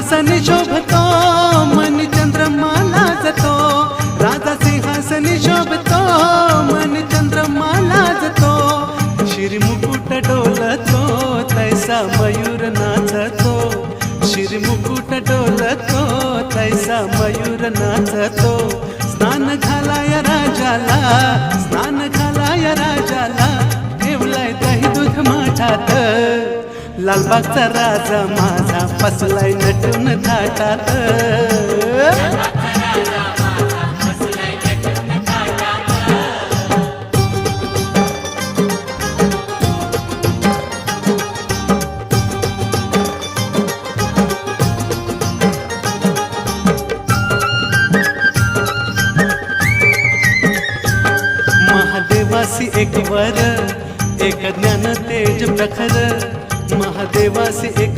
सिंहासनी शोभतो मन चंद्रमा लाजतो, राजा सिंहासनी शोभतो मन चंद्रमा लाजतो, शिरमुकुट डोलतो तैसा मयूर नाचतो, शिरमुकुट डोलतो तैसा मयूर नाचतो, स्नान घालाया राजाला, स्नान घालाया राजाला, ठेवलाय दही दूध माठात, लालबागचा राजा माझा फसलाय नटून थाटात. महादेवासी एक वर एक ज्ञान तेज प्रखर, महादेवासी एक